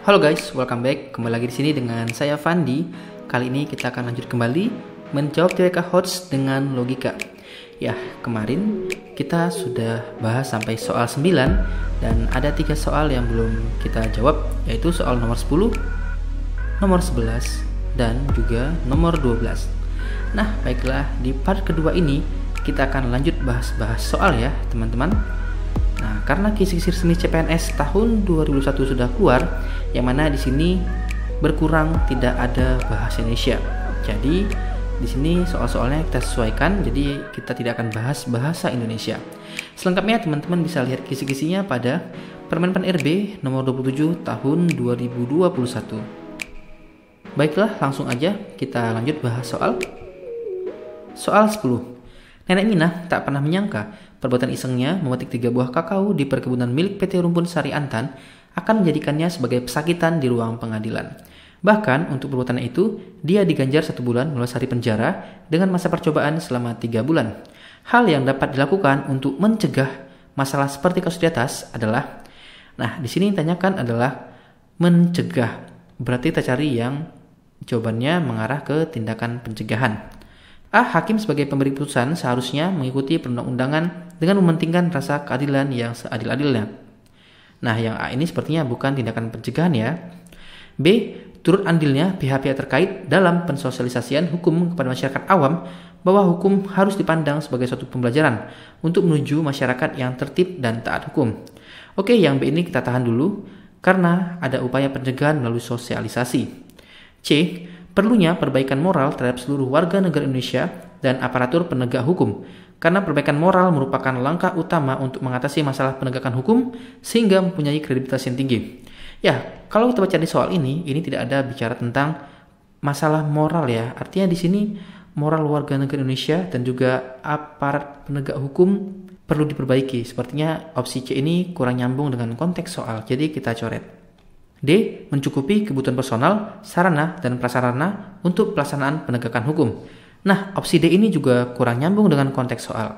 Halo guys, welcome back. Kembali lagi di sini dengan saya Fandi. Kali ini kita akan lanjut kembali menjawab TWK HOTS dengan logika. Ya, kemarin kita sudah bahas sampai soal 9 dan ada 3 soal yang belum kita jawab, yaitu soal nomor 10, nomor 11, dan juga nomor 12. Nah, baiklah, di part kedua ini kita akan lanjut bahas-bahas soal ya, teman-teman. Nah, karena kisi-kisi resmi CPNS tahun 2021 sudah keluar, yang mana di sini berkurang tidak ada bahasa Indonesia. Jadi di sini soal-soalnya kita sesuaikan, jadi kita tidak akan bahas bahasa Indonesia. Selengkapnya teman-teman bisa lihat kisi-kisinya pada Permen-Pen RB nomor 27 tahun 2021. Baiklah, langsung aja kita lanjut bahas soal. Soal 10. Nenek Minah tak pernah menyangka perbuatan isengnya memetik 3 buah kakao di perkebunan milik PT Rumpun Sari Antan akan menjadikannya sebagai pesakitan di ruang pengadilan. Bahkan untuk perbuatannya itu, dia diganjar 1 bulan melalui hari penjara dengan masa percobaan selama 3 bulan. Hal yang dapat dilakukan untuk mencegah masalah seperti kasus di atas adalah, nah di sini ditanyakan adalah mencegah. Berarti kita cari yang jawabannya mengarah ke tindakan pencegahan. Hakim sebagai pemberi putusan seharusnya mengikuti perundang-undangan dengan mementingkan rasa keadilan yang seadil-adilnya. Nah, yang A ini sepertinya bukan tindakan pencegahan ya. B. Turut andilnya pihak-pihak terkait dalam pensosialisasian hukum kepada masyarakat awam bahwa hukum harus dipandang sebagai suatu pembelajaran untuk menuju masyarakat yang tertib dan taat hukum. Oke, yang B ini kita tahan dulu karena ada upaya pencegahan melalui sosialisasi. C. Perlunya perbaikan moral terhadap seluruh warga negara Indonesia dan aparatur penegak hukum, karena perbaikan moral merupakan langkah utama untuk mengatasi masalah penegakan hukum sehingga mempunyai kredibilitas yang tinggi. Ya, kalau kita baca di soal ini tidak ada bicara tentang masalah moral ya. Artinya di sini moral warga negara Indonesia dan juga aparat penegak hukum perlu diperbaiki. Sepertinya opsi C ini kurang nyambung dengan konteks soal, jadi kita coret. D. Mencukupi kebutuhan personal, sarana, dan prasarana untuk pelaksanaan penegakan hukum. Nah, opsi D ini juga kurang nyambung dengan konteks soal.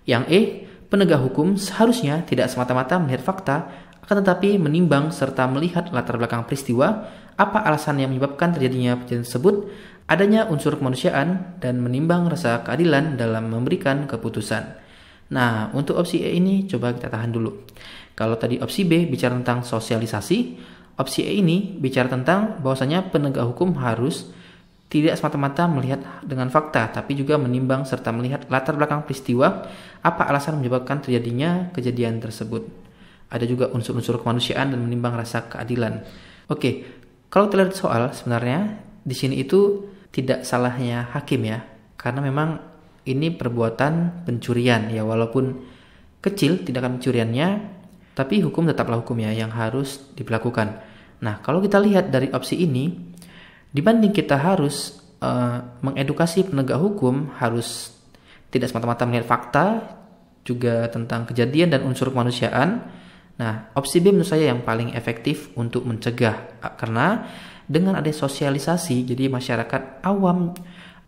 Yang E. Penegak hukum seharusnya tidak semata-mata melihat fakta, akan tetapi menimbang serta melihat latar belakang peristiwa, apa alasan yang menyebabkan terjadinya kejadian tersebut, adanya unsur kemanusiaan, dan menimbang rasa keadilan dalam memberikan keputusan. Nah, untuk opsi E ini coba kita tahan dulu. Kalau tadi opsi B bicara tentang sosialisasi, opsi E ini bicara tentang bahwasanya penegak hukum harus tidak semata-mata melihat dengan fakta, tapi juga menimbang serta melihat latar belakang peristiwa, apa alasan menyebabkan terjadinya kejadian tersebut. Ada juga unsur-unsur kemanusiaan dan menimbang rasa keadilan. Oke, kalau kita lihat soal sebenarnya di sini itu tidak salahnya hakim ya, karena memang ini perbuatan pencurian ya, walaupun kecil tindakan pencuriannya, tapi hukum tetaplah hukum ya yang harus diberlakukan. Nah, kalau kita lihat dari opsi ini, dibanding kita harus mengedukasi penegak hukum, harus tidak semata-mata melihat fakta, juga tentang kejadian dan unsur kemanusiaan. Nah, opsi B menurut saya yang paling efektif untuk mencegah, karena dengan ada sosialisasi, jadi masyarakat awam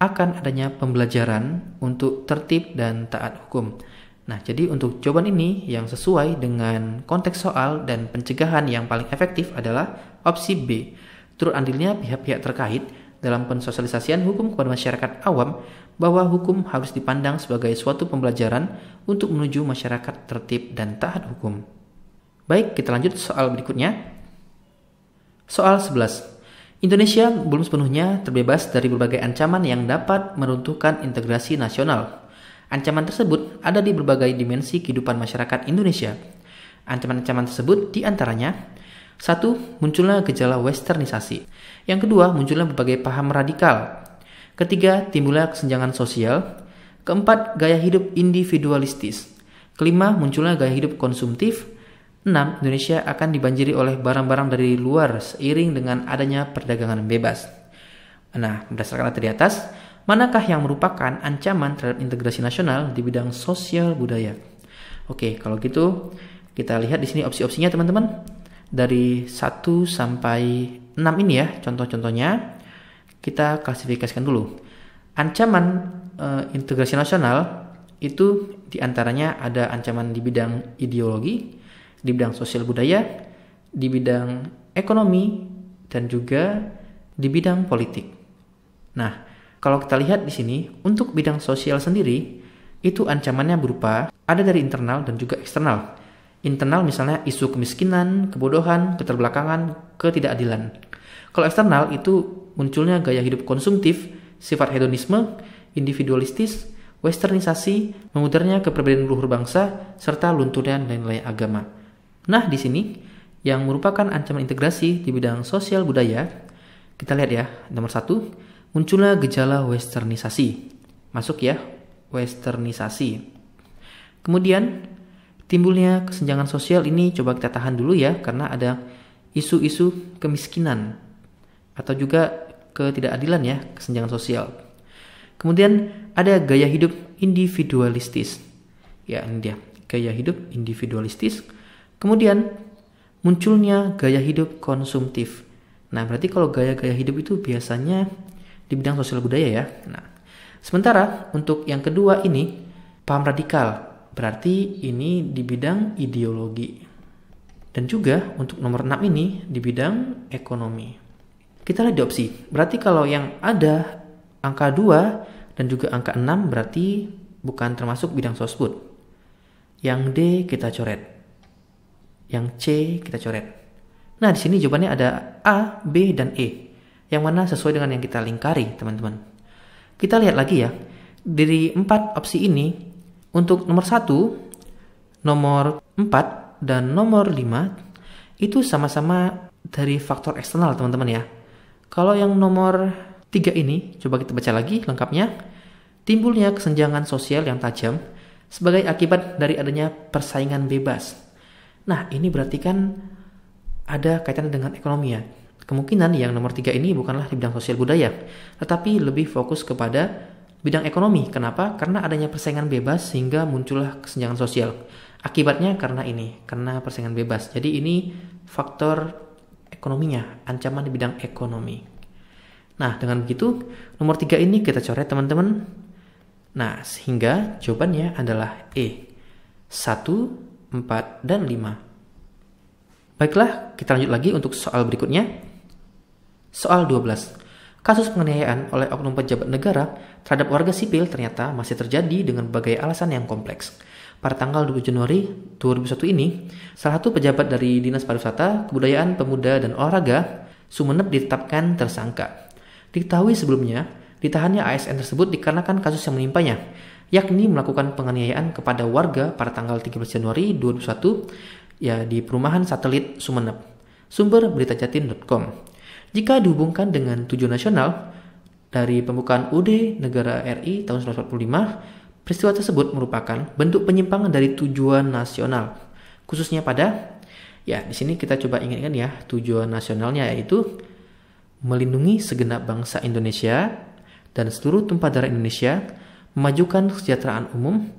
akan adanya pembelajaran untuk tertib dan taat hukum. Nah, jadi untuk jawaban ini yang sesuai dengan konteks soal dan pencegahan yang paling efektif adalah opsi B. Turut andilnya pihak-pihak terkait dalam pensosialisasian hukum kepada masyarakat awam bahwa hukum harus dipandang sebagai suatu pembelajaran untuk menuju masyarakat tertib dan taat hukum. Baik, kita lanjut soal berikutnya. Soal 11. Indonesia belum sepenuhnya terbebas dari berbagai ancaman yang dapat meruntuhkan integrasi nasional. Ancaman tersebut ada di berbagai dimensi kehidupan masyarakat Indonesia. Ancaman-ancaman tersebut diantaranya: 1. Munculnya gejala westernisasi. Yang kedua, munculnya berbagai paham radikal. Ketiga, timbulnya kesenjangan sosial. Keempat, gaya hidup individualistis. Kelima, munculnya gaya hidup konsumtif. 6. Indonesia akan dibanjiri oleh barang-barang dari luar seiring dengan adanya perdagangan bebas. Nah, berdasarkan data di atas, manakah yang merupakan ancaman terhadap integrasi nasional di bidang sosial budaya? Oke, kalau gitu kita lihat di sini opsi-opsinya teman-teman. Dari 1 sampai 6 ini ya, contoh-contohnya kita klasifikasikan dulu. Ancaman integrasi nasional itu diantaranya ada ancaman di bidang ideologi, di bidang sosial budaya, di bidang ekonomi, dan juga di bidang politik. Nah, kalau kita lihat di sini, untuk bidang sosial sendiri, itu ancamannya berupa ada dari internal dan juga eksternal. Internal misalnya isu kemiskinan, kebodohan, keterbelakangan, ketidakadilan. Kalau eksternal itu munculnya gaya hidup konsumtif, sifat hedonisme, individualistis, westernisasi, memudarnya kepribadian luhur bangsa, serta lunturnya nilai-nilai agama. Nah, di sini yang merupakan ancaman integrasi di bidang sosial budaya, kita lihat ya, nomor 1, munculnya gejala westernisasi. Masuk ya, westernisasi. Kemudian timbulnya kesenjangan sosial ini coba kita tahan dulu ya, karena ada isu-isu kemiskinan atau juga ketidakadilan ya, kesenjangan sosial. Kemudian ada gaya hidup individualistis. Ya, ini dia, gaya hidup individualistis. Kemudian munculnya gaya hidup konsumtif. Nah, berarti kalau gaya-gaya hidup itu biasanya di bidang sosial budaya ya. Nah, sementara untuk yang kedua ini, paham radikal. Berarti ini di bidang ideologi. Dan juga untuk nomor 6 ini di bidang ekonomi. Kita lihat di opsi. Berarti kalau yang ada angka 2 dan juga angka 6 berarti bukan termasuk bidang sosbud. Yang D kita coret. Yang C kita coret. Nah, di sini jawabannya ada A, B, dan E. Yang mana sesuai dengan yang kita lingkari, teman-teman. Kita lihat lagi ya. Dari 4 opsi ini, untuk nomor 1, nomor 4, dan nomor 5, itu sama-sama dari faktor eksternal, teman-teman ya. Kalau yang nomor 3 ini, coba kita baca lagi lengkapnya. Timbulnya kesenjangan sosial yang tajam sebagai akibat dari adanya persaingan bebas. Nah, ini berarti kan ada kaitannya dengan ekonomi ya. Kemungkinan yang nomor 3 ini bukanlah di bidang sosial budaya, tetapi lebih fokus kepada bidang ekonomi. Kenapa? Karena adanya persaingan bebas sehingga muncullah kesenjangan sosial. Akibatnya karena persaingan bebas. Jadi ini faktor ekonominya, ancaman di bidang ekonomi. Nah, dengan begitu, nomor 3 ini kita coret, teman-teman. Nah, sehingga jawabannya adalah E. 1, 4, dan 5. Baiklah, kita lanjut lagi untuk soal berikutnya. Soal 12. Kasus penganiayaan oleh oknum pejabat negara terhadap warga sipil ternyata masih terjadi dengan berbagai alasan yang kompleks. Pada tanggal 20 Januari 2001 ini, salah satu pejabat dari Dinas Pariwisata, Kebudayaan, Pemuda, dan Olahraga Sumeneb ditetapkan tersangka. Diketahui sebelumnya, ditahannya ASN tersebut dikarenakan kasus yang menimpanya, yakni melakukan penganiayaan kepada warga pada tanggal 13 Januari 2001 ya di perumahan satelit Sumeneb. Sumber beritajatim.com. Jika dihubungkan dengan tujuan nasional dari pembukaan UUD Negara RI tahun 1945, peristiwa tersebut merupakan bentuk penyimpangan dari tujuan nasional, khususnya pada, ya di sini kita coba ingatkan ya, tujuan nasionalnya yaitu melindungi segenap bangsa Indonesia dan seluruh tumpah darah Indonesia, memajukan kesejahteraan umum,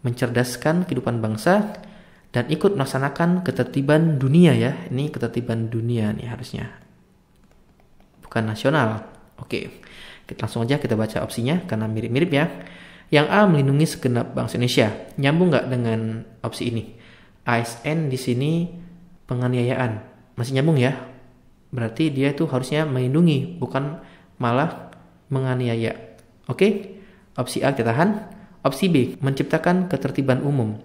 mencerdaskan kehidupan bangsa, dan ikut melaksanakan ketertiban dunia ya. Ini ketertiban dunia nih harusnya, bukan nasional. Oke, kita langsung aja kita baca opsinya karena mirip-mirip ya. Yang A, melindungi segenap bangsa Indonesia. Nyambung nggak dengan opsi ini? ASN di sini penganiayaan. Masih nyambung ya? Berarti dia itu harusnya melindungi, bukan malah menganiaya. Oke, opsi A kita tahan. Opsi B, menciptakan ketertiban umum.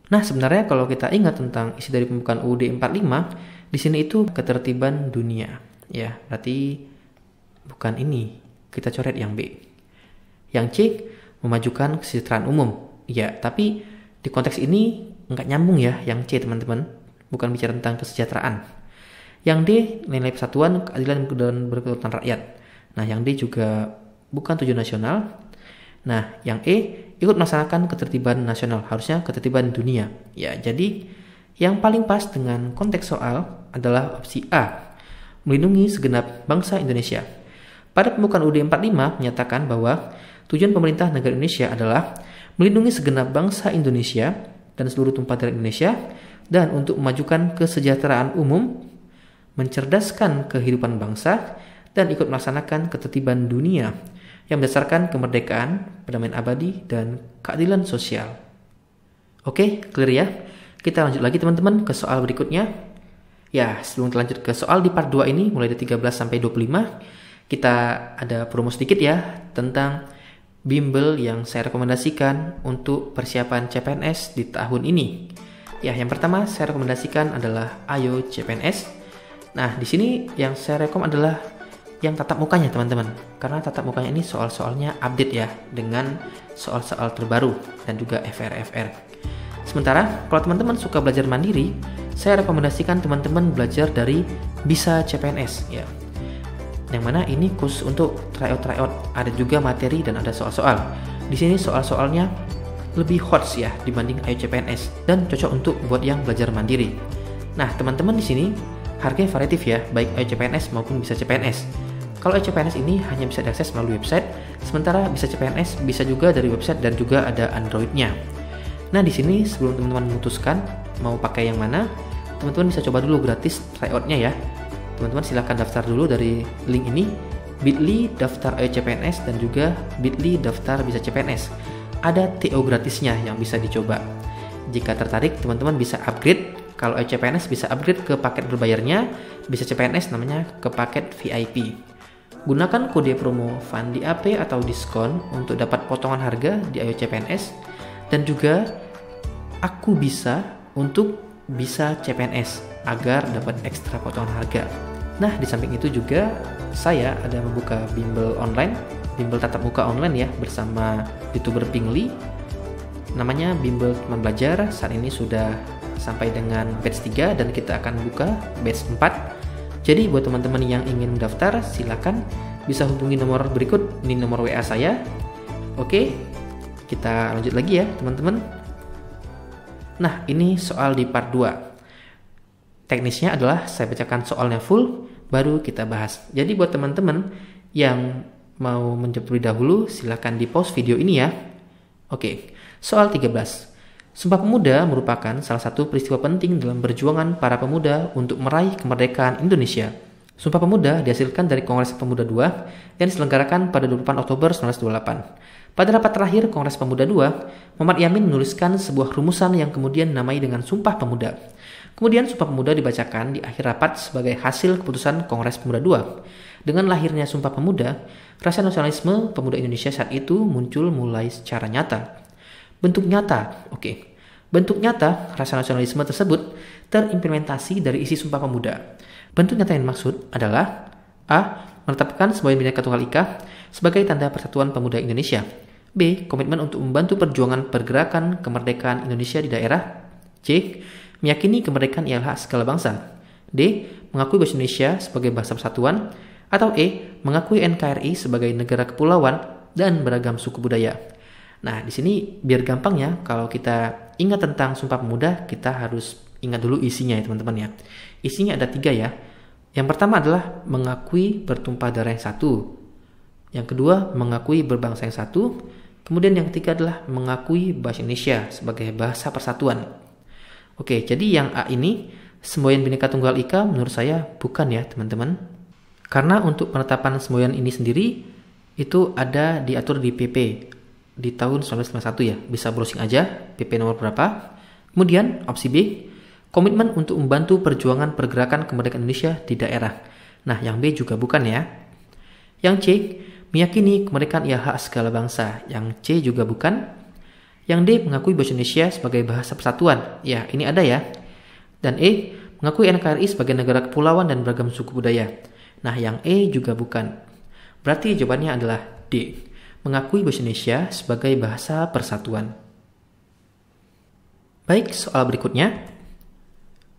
Nah, sebenarnya kalau kita ingat tentang isi dari pembukaan UUD 45, di sini itu ketertiban dunia. Ya, berarti bukan ini. Kita coret yang B. Yang C, memajukan kesejahteraan umum. Ya, tapi di konteks ini nggak nyambung ya yang C, teman-teman. Bukan bicara tentang kesejahteraan. Yang D, nilai persatuan, keadilan, dan berkedaulatan rakyat. Nah, yang D juga bukan tujuan nasional. Nah, yang E, ikut melaksanakan ketertiban nasional. Harusnya ketertiban dunia. Ya, jadi yang paling pas dengan konteks soal adalah opsi A, melindungi segenap bangsa Indonesia. Pada pembukaan UUD 45 menyatakan bahwa tujuan pemerintah negara Indonesia adalah melindungi segenap bangsa Indonesia dan seluruh tumpah darah Indonesia, dan untuk memajukan kesejahteraan umum, mencerdaskan kehidupan bangsa, dan ikut melaksanakan ketertiban dunia yang berdasarkan kemerdekaan, perdamaian abadi, dan keadilan sosial. Oke, clear ya? Kita lanjut lagi teman-teman ke soal berikutnya. Ya, sebelum kita lanjut ke soal di part 2 ini, mulai dari 13 sampai 25, kita ada promo sedikit ya tentang bimbel yang saya rekomendasikan untuk persiapan CPNS di tahun ini. Ya, yang pertama saya rekomendasikan adalah Ayo CPNS. Nah, di sini yang saya rekom adalah yang tatap mukanya teman-teman. Karena tatap mukanya ini soal-soalnya update ya dengan soal-soal terbaru dan juga FR-FR. Sementara kalau teman-teman suka belajar mandiri, saya rekomendasikan teman-teman belajar dari Bisa CPNS ya. Yang mana ini khusus untuk tryout, ada juga materi dan ada soal-soal. Di sini soal-soalnya lebih hot ya dibanding Ayo CPNS dan cocok untuk buat yang belajar mandiri. Nah, teman-teman di sini harganya variatif ya, baik Ayo CPNS maupun Bisa CPNS. Kalau Ayo CPNS ini hanya bisa diakses melalui website, sementara Bisa CPNS bisa juga dari website dan juga ada Android-nya. Nah, di sini sebelum teman-teman memutuskan mau pakai yang mana, teman-teman bisa coba dulu gratis tryout-nya ya. Teman-teman silahkan daftar dulu dari link ini, bit.ly daftar Ayo CPNS dan juga bit.ly daftar Bisa CPNS. Ada TO gratisnya yang bisa dicoba. Jika tertarik, teman-teman bisa upgrade. Kalau Ayo CPNS bisa upgrade ke paket berbayarnya, Bisa CPNS namanya ke paket VIP. Gunakan kode promo FandiAP atau diskon untuk dapat potongan harga di Ayo CPNS dan juga Aku Bisa untuk Bisa CPNS agar dapat ekstra potongan harga. Nah, di samping itu juga saya ada membuka bimbel online, bimbel tatap muka online ya bersama YouTuber Pingli. Namanya Bimbel Teman Belajar. Saat ini sudah sampai dengan batch 3 dan kita akan buka batch 4. Jadi buat teman-teman yang ingin mendaftar, silakan bisa hubungi nomor berikut, ini nomor WA saya. Oke, kita lanjut lagi ya teman-teman. Nah, ini soal di part 2. Teknisnya adalah saya bacakan soalnya full, baru kita bahas. Jadi buat teman-teman yang mau menjawab terlebih dahulu, silahkan di pause video ini ya. Oke, soal 13. Sumpah Pemuda merupakan salah satu peristiwa penting dalam perjuangan para pemuda untuk meraih kemerdekaan Indonesia. Sumpah Pemuda dihasilkan dari Kongres Pemuda II yang diselenggarakan pada 28 Oktober 1928. Pada rapat terakhir Kongres Pemuda II, Muhammad Yamin menuliskan sebuah rumusan yang kemudian dinamai dengan Sumpah Pemuda. Kemudian Sumpah Pemuda dibacakan di akhir rapat sebagai hasil keputusan Kongres Pemuda II. Dengan lahirnya Sumpah Pemuda, rasa nasionalisme pemuda Indonesia saat itu muncul mulai secara nyata. Bentuk nyata rasa nasionalisme tersebut terimplementasi dari isi Sumpah Pemuda. Bentuk nyata yang dimaksud adalah A. Menetapkan semboyan Bhinneka Tunggal Ika sebagai tanda persatuan pemuda Indonesia. B. Komitmen untuk membantu perjuangan pergerakan kemerdekaan Indonesia di daerah. C. Meyakini kemerdekaan ialah hak segala bangsa. D. Mengakui bahasa Indonesia sebagai bahasa persatuan. Atau E. Mengakui NKRI sebagai negara kepulauan dan beragam suku budaya. Nah, di sini biar gampang ya, kalau kita ingat tentang Sumpah Pemuda, kita harus ingat dulu isinya ya teman-teman ya. Isinya ada 3 ya. Yang pertama adalah mengakui bertumpah darah yang satu. Yang kedua, mengakui berbangsa yang satu. Kemudian yang ketiga adalah mengakui bahasa Indonesia sebagai bahasa persatuan. Oke, jadi yang A ini, semboyan Bhinneka Tunggal Ika, menurut saya bukan ya teman-teman. Karena untuk penetapan semboyan ini sendiri, itu ada diatur di PP di tahun 1991 ya. Bisa browsing aja, PP nomor berapa. Kemudian opsi B, komitmen untuk membantu perjuangan pergerakan kemerdekaan Indonesia di daerah. Nah, yang B juga bukan ya. Yang C, meyakini kemerdekaan ialah hak segala bangsa. Yang C juga bukan. Yang D, mengakui bahasa Indonesia sebagai bahasa persatuan. Ya, ini ada ya. Dan E, mengakui NKRI sebagai negara kepulauan dan beragam suku budaya. Nah, yang E juga bukan. Berarti jawabannya adalah D, mengakui bahasa Indonesia sebagai bahasa persatuan. Baik, soal berikutnya.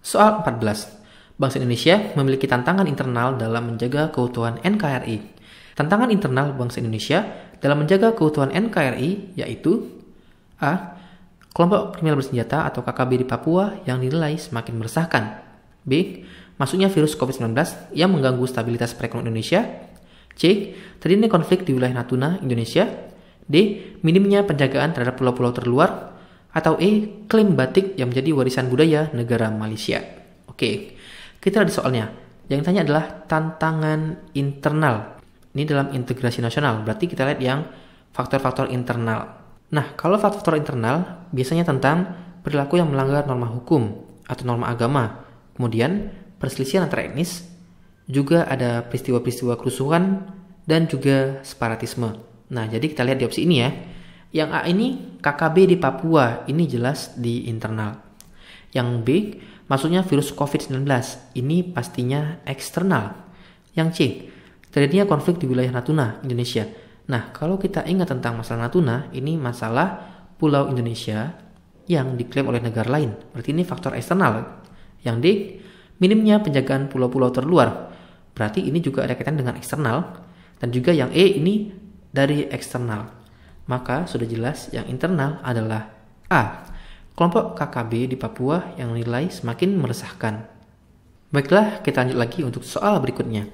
Soal 14. Bangsa Indonesia memiliki tantangan internal dalam menjaga keutuhan NKRI. Tantangan internal bangsa Indonesia dalam menjaga keutuhan NKRI yaitu A. Kelompok kriminal bersenjata atau KKB di Papua yang dinilai semakin meresahkan. B. Masuknya virus COVID-19 yang mengganggu stabilitas perekonomian Indonesia. C. Terjadinya konflik di wilayah Natuna, Indonesia. D. Minimnya penjagaan terhadap pulau-pulau terluar. Atau E. Klaim batik yang menjadi warisan budaya negara Malaysia. Oke, kita lihat soalnya. Yang ditanya adalah tantangan internal. Ini dalam integrasi nasional, berarti kita lihat yang faktor-faktor internal. Nah, kalau faktor internal biasanya tentang perilaku yang melanggar norma hukum atau norma agama. Kemudian perselisihan antar etnis, juga ada peristiwa-peristiwa kerusuhan, dan juga separatisme. Nah, jadi kita lihat di opsi ini ya. Yang A ini KKB di Papua, ini jelas di internal. Yang B, maksudnya virus COVID-19, ini pastinya eksternal. Yang C, terjadinya konflik di wilayah Natuna, Indonesia. Nah, kalau kita ingat tentang masalah Natuna, ini masalah pulau Indonesia yang diklaim oleh negara lain. Berarti ini faktor eksternal. Yang D, minimnya penjagaan pulau-pulau terluar. Berarti ini juga ada kaitan dengan eksternal. Dan juga yang E ini dari eksternal. Maka sudah jelas yang internal adalah A, kelompok KKB di Papua yang nilai semakin meresahkan. Baiklah, kita lanjut lagi untuk soal berikutnya.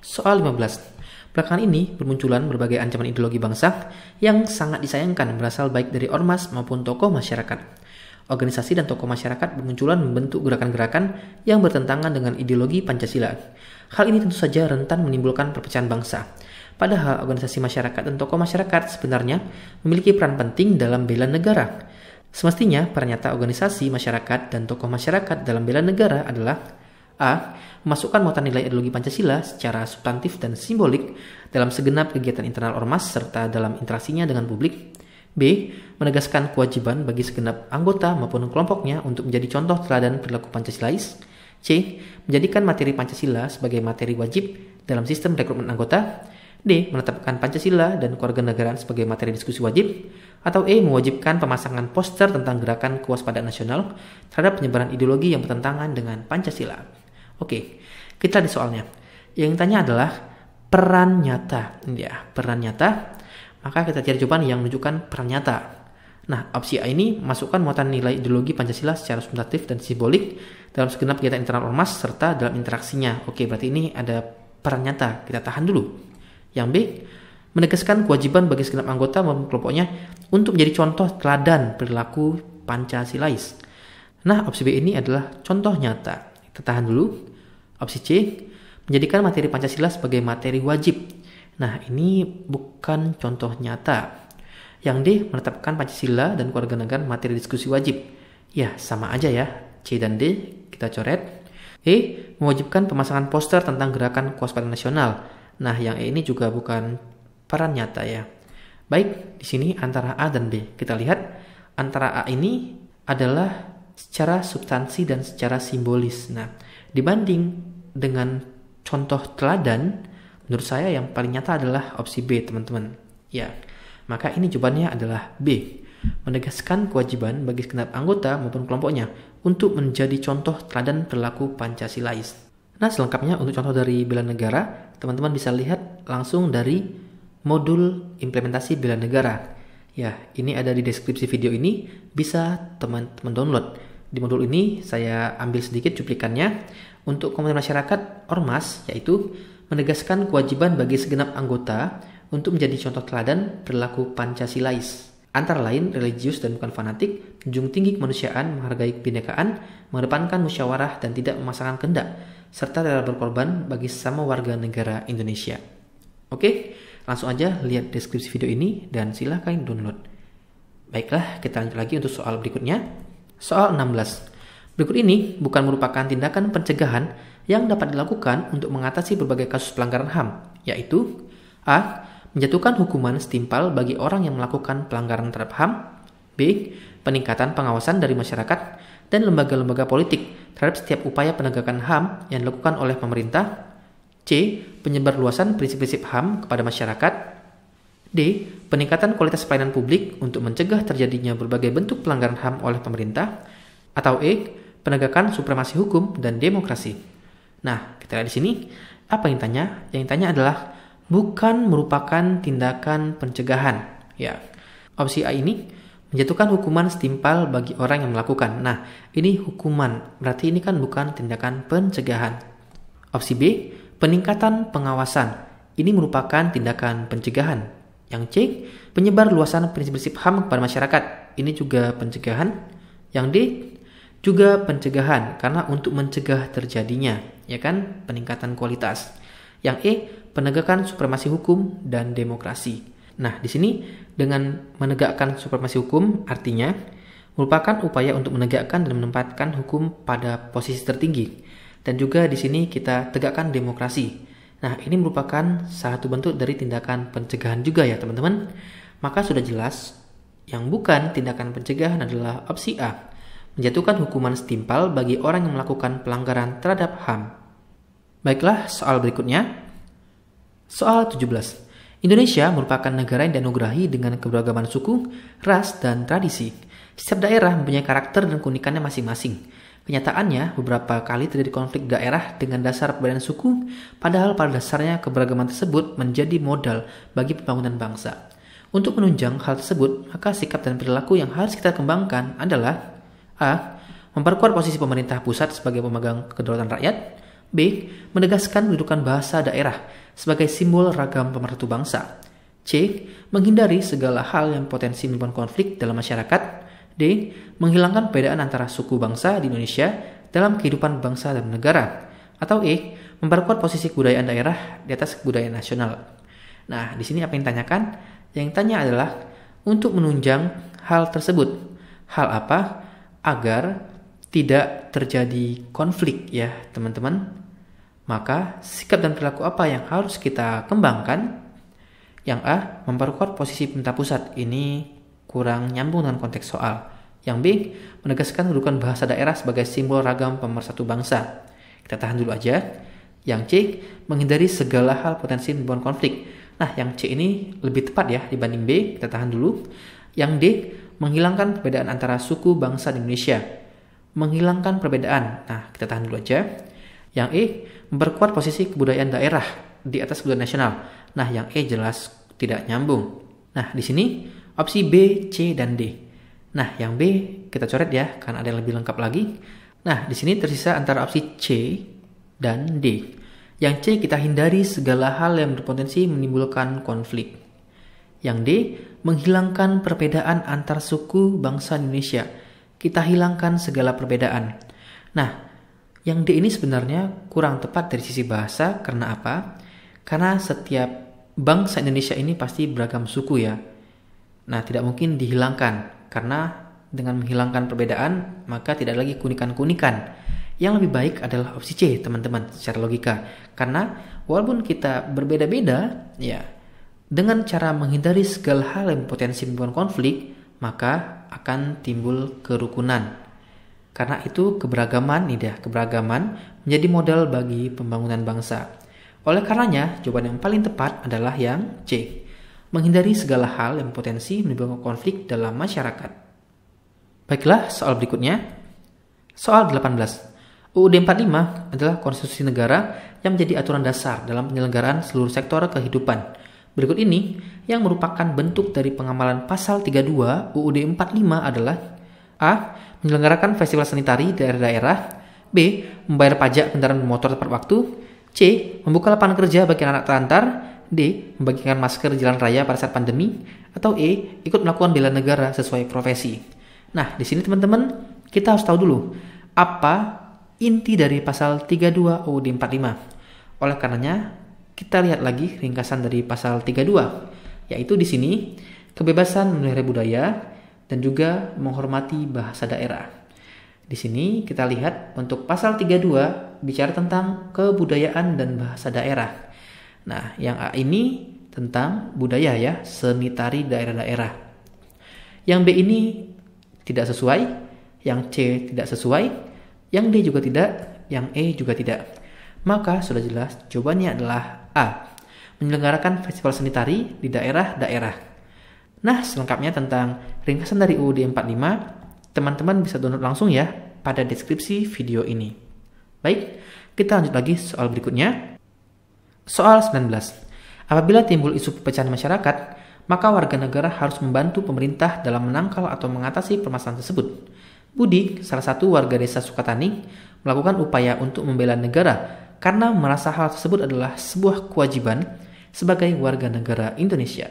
Soal 15. Belakangan ini bermunculan berbagai ancaman ideologi bangsa yang sangat disayangkan berasal baik dari ormas maupun tokoh masyarakat. Organisasi dan tokoh masyarakat bermunculan membentuk gerakan-gerakan yang bertentangan dengan ideologi Pancasila. Hal ini tentu saja rentan menimbulkan perpecahan bangsa. Padahal organisasi masyarakat dan tokoh masyarakat sebenarnya memiliki peran penting dalam bela negara. Semestinya peran nyata organisasi masyarakat dan tokoh masyarakat dalam bela negara adalah A, memasukkan muatan nilai ideologi Pancasila secara substantif dan simbolik dalam segenap kegiatan internal ormas serta dalam interaksinya dengan publik. B, menegaskan kewajiban bagi segenap anggota maupun kelompoknya untuk menjadi contoh teladan perilaku Pancasilais. C, menjadikan materi Pancasila sebagai materi wajib dalam sistem rekrutmen anggota. D, menetapkan Pancasila dan kewarganegaraan sebagai materi diskusi wajib. Atau E, mewajibkan pemasangan poster tentang gerakan kewaspadaan nasional terhadap penyebaran ideologi yang bertentangan dengan Pancasila. Oke, kita di soalnya. Yang ditanya adalah peran nyata. Ya, peran nyata. Maka kita cari jawaban yang menunjukkan peran nyata. Nah, opsi A ini masukkan muatan nilai ideologi Pancasila secara substantif dan simbolik dalam segenap kegiatan internal ormas serta dalam interaksinya. Oke, berarti ini ada peran nyata. Kita tahan dulu. Yang B, menegaskan kewajiban bagi segenap anggota maupun kelompoknya untuk menjadi contoh teladan perilaku Pancasilais. Nah, opsi B ini adalah contoh nyata. Kita tahan dulu. Opsi C, menjadikan materi Pancasila sebagai materi wajib. Nah, ini bukan contoh nyata. Yang D, menetapkan Pancasila dan kewarganegaraan materi diskusi wajib. Ya, sama aja ya. C dan D kita coret. E, mewajibkan pemasangan poster tentang gerakan kewaspadaan nasional. Nah, yang E ini juga bukan peran nyata ya. Baik, di sini antara A dan B. Kita lihat antara A ini adalah secara substansi dan secara simbolis. Nah, dibanding dengan contoh teladan, menurut saya yang paling nyata adalah opsi B, teman-teman. Ya, maka ini jawabannya adalah B. Menegaskan kewajiban bagi segenap anggota maupun kelompoknya untuk menjadi contoh teladan perilaku Pancasilais. Nah, selengkapnya untuk contoh dari bela negara, teman-teman bisa lihat langsung dari modul implementasi bela negara. Ya, ini ada di deskripsi video ini, bisa teman-teman download. Di modul ini saya ambil sedikit cuplikannya untuk komunitas masyarakat ormas, yaitu menegaskan kewajiban bagi segenap anggota untuk menjadi contoh teladan perilaku Pancasilais. Antara lain religius dan bukan fanatik, menjunjung tinggi kemanusiaan, menghargai kebinekaan, mengedepankan musyawarah dan tidak memasangkan kehendak, serta rela berkorban bagi sesama warga negara Indonesia. Oke, langsung aja lihat deskripsi video ini dan silahkan download. Baiklah, kita lanjut lagi untuk soal berikutnya. Soal 16. Berikut ini bukan merupakan tindakan pencegahan yang dapat dilakukan untuk mengatasi berbagai kasus pelanggaran HAM, yaitu A, menjatuhkan hukuman setimpal bagi orang yang melakukan pelanggaran terhadap HAM. B, peningkatan pengawasan dari masyarakat dan lembaga-lembaga politik terhadap setiap upaya penegakan HAM yang dilakukan oleh pemerintah. C, penyebarluasan prinsip-prinsip HAM kepada masyarakat. D, peningkatan kualitas pelayanan publik untuk mencegah terjadinya berbagai bentuk pelanggaran HAM oleh pemerintah. Atau E, penegakan supremasi hukum dan demokrasi. Nah, kita lihat di sini, apa yang ditanya? Yang ditanya adalah bukan merupakan tindakan pencegahan. Ya, opsi A ini menjatuhkan hukuman setimpal bagi orang yang melakukan. Nah, ini hukuman, berarti ini kan bukan tindakan pencegahan. Opsi B, peningkatan pengawasan. Ini merupakan tindakan pencegahan. Yang C, penyebar luasan prinsip-prinsip HAM kepada masyarakat. Ini juga pencegahan. Yang D, juga pencegahan karena untuk mencegah terjadinya, ya kan, peningkatan kualitas. Yang E, penegakan supremasi hukum dan demokrasi. Nah, di sini dengan menegakkan supremasi hukum artinya merupakan upaya untuk menegakkan dan menempatkan hukum pada posisi tertinggi. Dan juga di sini kita tegakkan demokrasi. Nah, ini merupakan satu bentuk dari tindakan pencegahan juga ya teman-teman. Maka sudah jelas, yang bukan tindakan pencegahan adalah opsi A, menjatuhkan hukuman setimpal bagi orang yang melakukan pelanggaran terhadap HAM. Baiklah, soal berikutnya. Soal 17. Indonesia merupakan negara yang dianugerahi dengan keberagaman suku, ras, dan tradisi. Setiap daerah mempunyai karakter dan keunikannya masing-masing. Kenyataannya, beberapa kali terjadi konflik daerah dengan dasar perbedaan suku, padahal pada dasarnya keberagaman tersebut menjadi modal bagi pembangunan bangsa. Untuk menunjang hal tersebut, maka sikap dan perilaku yang harus kita kembangkan adalah A. Memperkuat posisi pemerintah pusat sebagai pemegang kedaulatan rakyat. B. Menegaskan kedudukan bahasa daerah sebagai simbol ragam pemersatu bangsa. C. Menghindari segala hal yang potensi menimbulkan konflik dalam masyarakat. D. Menghilangkan perbedaan antara suku bangsa di Indonesia dalam kehidupan bangsa dan negara. Atau E. Memperkuat posisi kebudayaan daerah di atas kebudayaan nasional. Nah, di sini apa yang ditanyakan? Yang ditanya adalah untuk menunjang hal tersebut. Hal apa? Agar tidak terjadi konflik ya teman-teman. Maka sikap dan perilaku apa yang harus kita kembangkan? Yang A. Memperkuat posisi pemerintah pusat. Ini kurang nyambung dengan konteks soal. Yang B. Menegaskan kedudukan bahasa daerah sebagai simbol ragam pemersatu bangsa. Kita tahan dulu aja. Yang C. Menghindari segala hal potensi menimbulkan konflik. Nah, yang C ini lebih tepat ya dibanding B. Kita tahan dulu. Yang D. Menghilangkan perbedaan antara suku bangsa di Indonesia. Menghilangkan perbedaan. Nah, kita tahan dulu aja. Yang E. Memperkuat posisi kebudayaan daerah di atas kebudayaan nasional. Nah, yang E jelas tidak nyambung. Nah, di sini opsi B, C, dan D. Nah, yang B kita coret ya, karena ada yang lebih lengkap lagi. Nah, di sini tersisa antara opsi C dan D. Yang C kita hindari segala hal yang berpotensi menimbulkan konflik. Yang D, menghilangkan perbedaan antar suku bangsa Indonesia. Kita hilangkan segala perbedaan. Nah, yang D ini sebenarnya kurang tepat dari sisi bahasa. Karena apa? Karena setiap bangsa Indonesia ini pasti beragam suku ya. Nah, tidak mungkin dihilangkan. Karena dengan menghilangkan perbedaan, maka tidak lagi keunikan-keunikan. Yang lebih baik adalah opsi C, teman-teman, secara logika. Karena walaupun kita berbeda-beda, ya, dengan cara menghindari segala hal yang potensi menimbulkan konflik, maka akan timbul kerukunan. Karena itu keberagaman menjadi modal bagi pembangunan bangsa. Oleh karenanya, jawaban yang paling tepat adalah yang C. Menghindari segala hal yang potensi menimbulkan konflik dalam masyarakat. Baiklah, soal berikutnya. Soal 18. UUD 45 adalah konstitusi negara yang menjadi aturan dasar dalam penyelenggaraan seluruh sektor kehidupan. Berikut ini yang merupakan bentuk dari pengamalan pasal 32 UUD 45 adalah A. Menyelenggarakan festival sanitari daerah-daerah. B. Membayar pajak kendaraan bermotor tepat waktu. C. Membuka lapangan kerja bagi anak terlantar. D. Membagikan masker di jalan raya pada saat pandemi. Atau E. Ikut melakukan bela negara sesuai profesi. Nah, di sini teman-teman kita harus tahu dulu apa inti dari pasal 32 UUD 45. Oleh karenanya kita lihat lagi ringkasan dari pasal 32, yaitu di sini kebebasan memelihara budaya dan juga menghormati bahasa daerah. Di sini kita lihat untuk pasal 32 bicara tentang kebudayaan dan bahasa daerah. Nah, yang A ini tentang budaya ya, seni tari daerah-daerah. Yang B ini tidak sesuai, yang C tidak sesuai, yang D juga tidak, yang E juga tidak. Maka sudah jelas jawabannya adalah A. Menyelenggarakan festival seni tari di daerah-daerah. Nah, selengkapnya tentang ringkasan dari UUD 45, teman-teman bisa download langsung ya pada deskripsi video ini. Baik, kita lanjut lagi soal berikutnya. Soal 19. Apabila timbul isu perpecahan masyarakat, maka warga negara harus membantu pemerintah dalam menangkal atau mengatasi permasalahan tersebut. Budi, salah satu warga desa Sukatani, melakukan upaya untuk membela negara karena merasa hal tersebut adalah sebuah kewajiban sebagai warga negara Indonesia.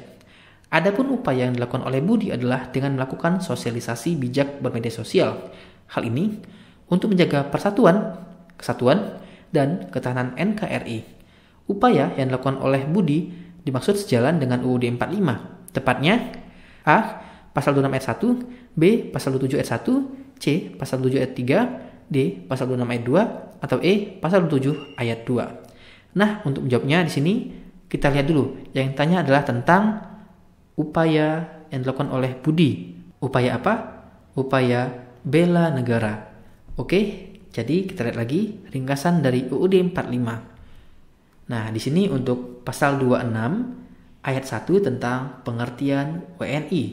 Adapun upaya yang dilakukan oleh Budi adalah dengan melakukan sosialisasi bijak bermedia sosial. Hal ini untuk menjaga persatuan, kesatuan, dan ketahanan NKRI. Upaya yang dilakukan oleh Budi dimaksud sejalan dengan UUD 45. Tepatnya A. Pasal 26 ayat 1, B. Pasal 27 ayat 1, C. Pasal 7 ayat 3, D. Pasal 26 ayat 2, atau E. Pasal 27 ayat 2. Nah, untuk menjawabnya di sini kita lihat dulu. Yang tanya adalah tentang upaya yang dilakukan oleh Budi. Upaya apa? Upaya bela negara. Oke, jadi kita lihat lagi ringkasan dari UUD 45. Nah, di sini untuk pasal 26 ayat 1 tentang pengertian WNI.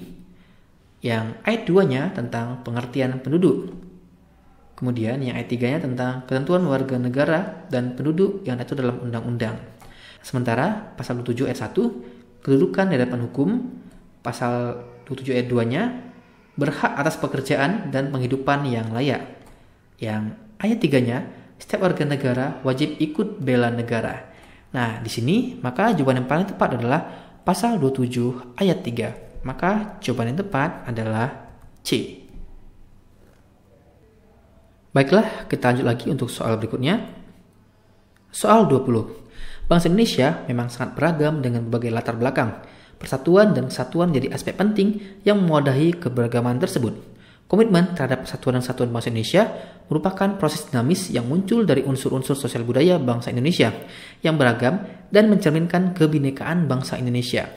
Yang ayat 2-nya tentang pengertian penduduk. Kemudian yang ayat 3-nya tentang ketentuan warga negara dan penduduk yang diatur dalam undang-undang. Sementara pasal 27 ayat 1 kedudukan di hadapan hukum, pasal 27 ayat 2-nya berhak atas pekerjaan dan penghidupan yang layak. Yang ayat 3-nya setiap warga negara wajib ikut bela negara. Nah, di sini maka jawaban yang paling tepat adalah pasal 27 ayat 3. Maka jawaban yang tepat adalah C. Baiklah, kita lanjut lagi untuk soal berikutnya. Soal 20. Bangsa Indonesia memang sangat beragam dengan berbagai latar belakang. Persatuan dan kesatuan jadi aspek penting yang mewadahi keberagaman tersebut. Komitmen terhadap persatuan dan kesatuan bangsa Indonesia merupakan proses dinamis yang muncul dari unsur-unsur sosial budaya bangsa Indonesia yang beragam dan mencerminkan kebinekaan bangsa Indonesia.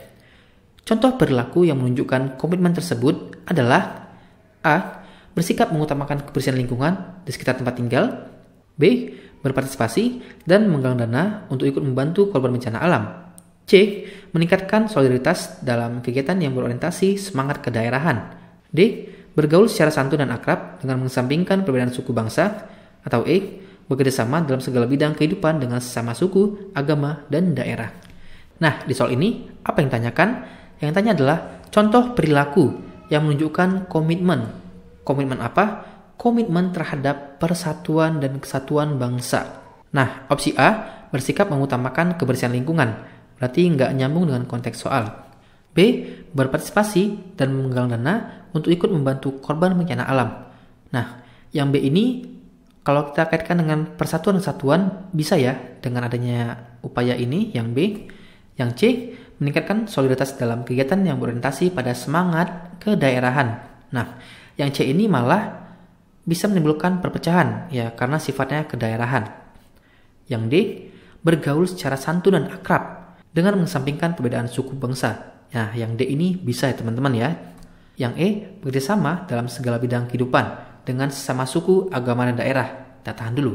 Contoh perilaku yang menunjukkan komitmen tersebut adalah A. Bersikap mengutamakan kebersihan lingkungan di sekitar tempat tinggal. B. Berpartisipasi dan menggalang dana untuk ikut membantu korban bencana alam. C. Meningkatkan solidaritas dalam kegiatan yang berorientasi semangat kedaerahan. D. Bergaul secara santun dan akrab dengan mengesampingkan perbedaan suku bangsa. Atau E. Bekerjasama dalam segala bidang kehidupan dengan sesama suku, agama, dan daerah. Nah, di soal ini apa yang ditanyakan? Yang tanya adalah contoh perilaku yang menunjukkan komitmen. Komitmen apa? Komitmen terhadap persatuan dan kesatuan bangsa. Nah, opsi A, bersikap mengutamakan kebersihan lingkungan. Berarti nggak nyambung dengan konteks soal. B, berpartisipasi dan menggalang dana untuk ikut membantu korban bencana alam. Nah, yang B ini kalau kita kaitkan dengan persatuan dan kesatuan bisa ya dengan adanya upaya ini, yang B. Yang C, meningkatkan solidaritas dalam kegiatan yang berorientasi pada semangat kedaerahan. Nah, yang C ini malah bisa menimbulkan perpecahan ya karena sifatnya kedaerahan. Yang D, bergaul secara santun dan akrab dengan mengesampingkan perbedaan suku bangsa. Nah, yang D ini bisa ya teman-teman ya. Yang E, bekerjasama dalam segala bidang kehidupan dengan sesama suku, agama, dan daerah. Kita tahan dulu.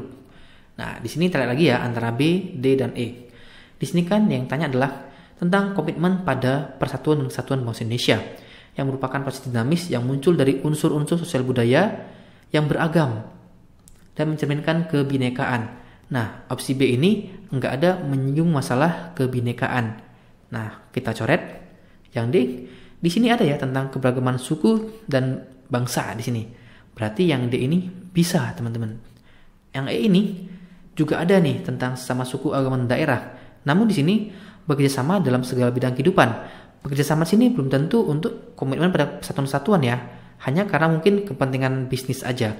Nah, di sini terlihat lagi ya antara B, D, dan E. Di sini kan yang tanya adalah tentang komitmen pada persatuan dan kesatuan bangsa Indonesia yang merupakan proses dinamis yang muncul dari unsur-unsur sosial budaya yang beragam dan mencerminkan kebinekaan. Nah, opsi B ini nggak ada menyinggung masalah kebinekaan. Nah, kita coret. Yang D, di sini ada ya tentang keberagaman suku dan bangsa di sini. Berarti yang D ini bisa, teman-teman. Yang E ini juga ada nih tentang sesama suku, agama, dan daerah. Namun di sini bekerjasama dalam segala bidang kehidupan. Bekerjasama sini belum tentu untuk komitmen pada persatuan-kesatuan ya, hanya karena mungkin kepentingan bisnis aja.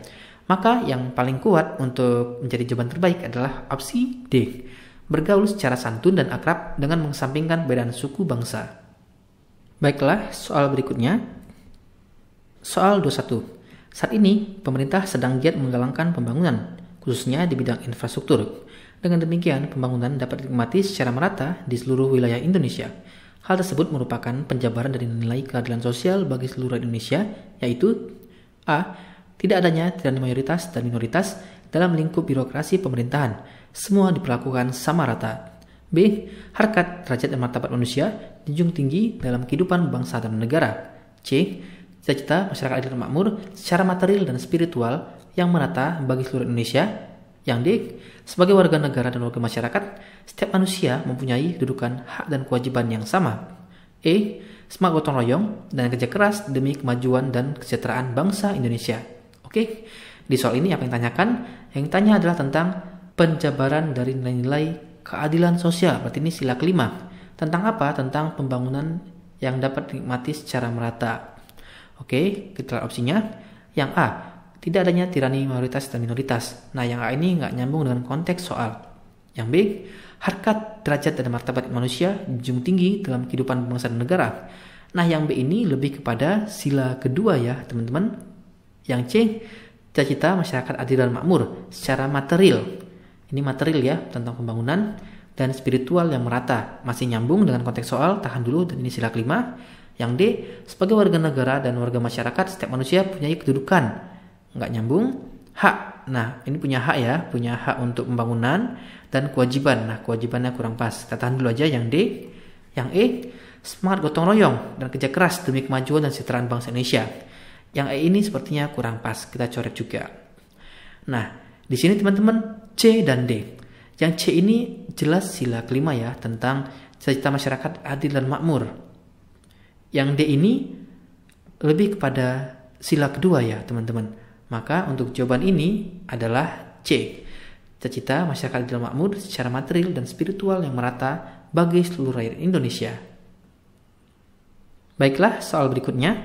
Maka yang paling kuat untuk menjadi jawaban terbaik adalah opsi D, bergaul secara santun dan akrab dengan mengesampingkan perbedaan suku bangsa. Baiklah, soal berikutnya. Soal 21. Saat ini, pemerintah sedang giat menggalangkan pembangunan, khususnya di bidang infrastruktur. Dengan demikian, pembangunan dapat dinikmati secara merata di seluruh wilayah Indonesia. Hal tersebut merupakan penjabaran dari nilai keadilan sosial bagi seluruh Indonesia, yaitu A. Tidak adanya tirani mayoritas dan minoritas dalam lingkup birokrasi pemerintahan. Semua diperlakukan sama rata. B. Harkat, derajat, dan martabat manusia dijunjung tinggi dalam kehidupan bangsa dan negara. C. Cita-cita masyarakat adil dan makmur secara material dan spiritual yang merata bagi seluruh Indonesia. Yang D. Sebagai warga negara dan warga masyarakat, setiap manusia mempunyai kedudukan, hak, dan kewajiban yang sama. E. Semangat gotong royong dan kerja keras demi kemajuan dan kesejahteraan bangsa Indonesia. Oke, di soal ini apa yang ditanyakan? Yang ditanya adalah tentang penjabaran dari nilai-nilai keadilan sosial. Berarti ini sila kelima. Tentang apa? Tentang pembangunan yang dapat dinikmati secara merata. Oke, kita lihat opsinya. Yang A, tidak adanya tirani mayoritas dan minoritas. Nah, yang A ini nggak nyambung dengan konteks soal. Yang B, harkat, derajat, dan martabat manusia dijunjung tinggi dalam kehidupan bangsa dan negara. Nah, yang B ini lebih kepada sila kedua ya, teman-teman. Yang C, cita-cita masyarakat adil dan makmur secara material. Ini material ya, tentang pembangunan dan spiritual yang merata. Masih nyambung dengan konteks soal, tahan dulu, dan ini sila kelima. Yang D, sebagai warga negara dan warga masyarakat, setiap manusia punya kedudukan. Nggak nyambung. Hak, nah ini punya hak ya, punya hak untuk pembangunan dan kewajiban. Nah kewajibannya kurang pas, kita tahan dulu aja yang D. Yang E, semangat gotong royong dan kerja keras demi kemajuan dan kesejahteraan bangsa Indonesia. Yang E ini sepertinya kurang pas, kita coret juga. Nah, di sini teman-teman C dan D. Yang C ini jelas sila kelima ya, tentang cita-cita masyarakat adil dan makmur. Yang D ini lebih kepada sila kedua ya teman-teman. Maka untuk jawaban ini adalah C. Cita-cita masyarakat adil dan makmur secara material dan spiritual yang merata bagi seluruh rakyat Indonesia. Baiklah, soal berikutnya.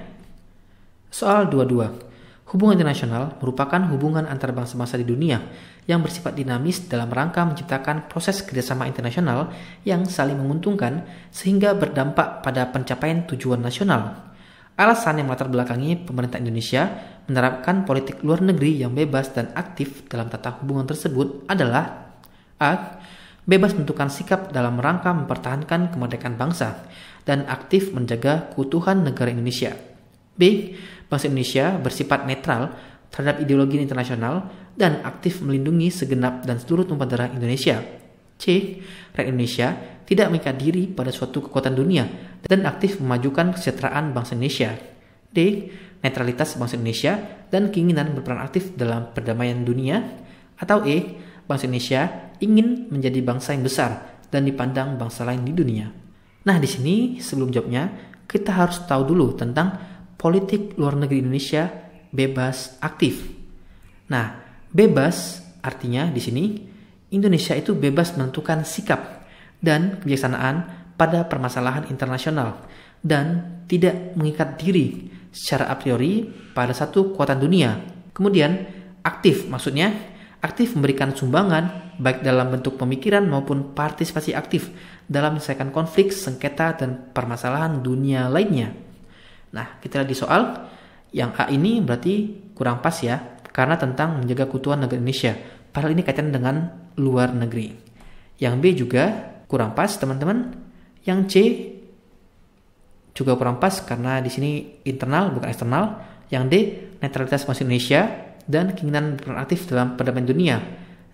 Soal 22. Hubungan internasional merupakan hubungan antar bangsa-bangsa di dunia yang bersifat dinamis dalam rangka menciptakan proses kerjasama internasional yang saling menguntungkan sehingga berdampak pada pencapaian tujuan nasional. Alasan yang melatar belakangi pemerintah Indonesia menerapkan politik luar negeri yang bebas dan aktif dalam tata hubungan tersebut adalah A. Bebas menentukan sikap dalam rangka mempertahankan kemerdekaan bangsa dan aktif menjaga keutuhan negara Indonesia. B. Bangsa Indonesia bersifat netral terhadap ideologi internasional dan aktif melindungi segenap dan seluruh tumpah darah Indonesia. C. Rakyat Indonesia tidak mengikat diri pada suatu kekuatan dunia dan aktif memajukan kesejahteraan bangsa Indonesia. D. Netralitas bangsa Indonesia dan keinginan berperan aktif dalam perdamaian dunia. Atau E. Bangsa Indonesia ingin menjadi bangsa yang besar dan dipandang bangsa lain di dunia. Nah, di sini sebelum jawabnya kita harus tahu dulu tentang politik luar negeri Indonesia bebas aktif. Nah, bebas artinya di sini Indonesia itu bebas menentukan sikap dan kebijaksanaan pada permasalahan internasional dan tidak mengikat diri secara a priori pada satu kekuatan dunia. Kemudian aktif, maksudnya aktif memberikan sumbangan baik dalam bentuk pemikiran maupun partisipasi aktif dalam menyelesaikan konflik, sengketa, dan permasalahan dunia lainnya. Nah, kita lihat di soal, yang A ini berarti kurang pas ya, karena tentang menjaga keutuhan negara Indonesia. Padahal ini kaitan dengan luar negeri. Yang B juga kurang pas, teman-teman. Yang C juga kurang pas karena di sini internal bukan eksternal. Yang D, netralitas bangsa Indonesia dan keinginan berperan aktif dalam perdamaian dunia.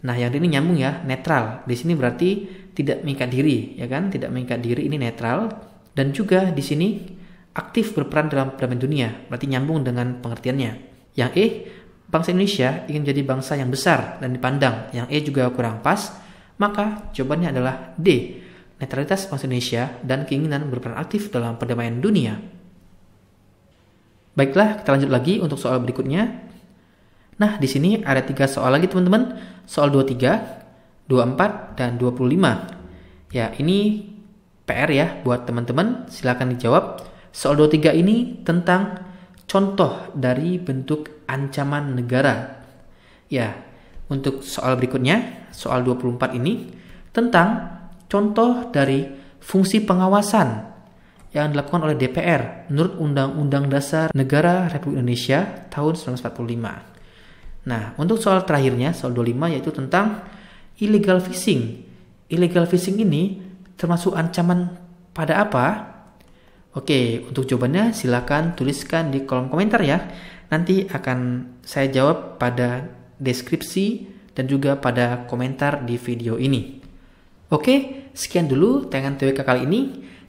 Nah, yang D ini nyambung ya, netral. Di sini berarti tidak mengikat diri, ya kan? Tidak mengikat diri, ini netral. Dan juga di sini aktif berperan dalam perdamaian dunia, berarti nyambung dengan pengertiannya. Yang E, bangsa Indonesia ingin menjadi bangsa yang besar dan dipandang. Yang E juga kurang pas, maka jawabannya adalah D, netralitas bangsa Indonesia dan keinginan berperan aktif dalam perdamaian dunia. Baiklah, kita lanjut lagi untuk soal berikutnya. Nah, di sini ada 3 soal lagi teman-teman. Soal 23, 24, dan 25. Ya, ini PR ya buat teman-teman, silakan dijawab. Soal 23 ini tentang contoh dari bentuk ancaman negara. Ya, untuk soal berikutnya, soal 24 ini tentang contoh dari fungsi pengawasan yang dilakukan oleh DPR menurut Undang-Undang Dasar Negara Republik Indonesia tahun 1945. Nah, untuk soal terakhirnya, soal 25 yaitu tentang illegal fishing. Illegal fishing ini termasuk ancaman pada apa? Oke, untuk jawabannya silakan tuliskan di kolom komentar ya. Nanti akan saya jawab pada deskripsi dan juga pada komentar di video ini. Oke, sekian dulu tayangan TWK kali ini.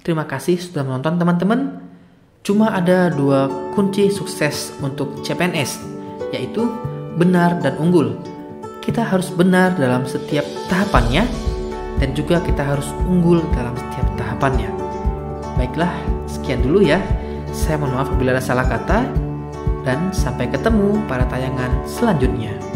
Terima kasih sudah menonton teman-teman. Cuma ada 2 kunci sukses untuk CPNS, yaitu benar dan unggul. Kita harus benar dalam setiap tahapannya dan juga kita harus unggul dalam setiap tahapannya. Baiklah, sekian dulu ya. Saya mohon maaf apabila ada salah kata dan sampai ketemu pada tayangan selanjutnya.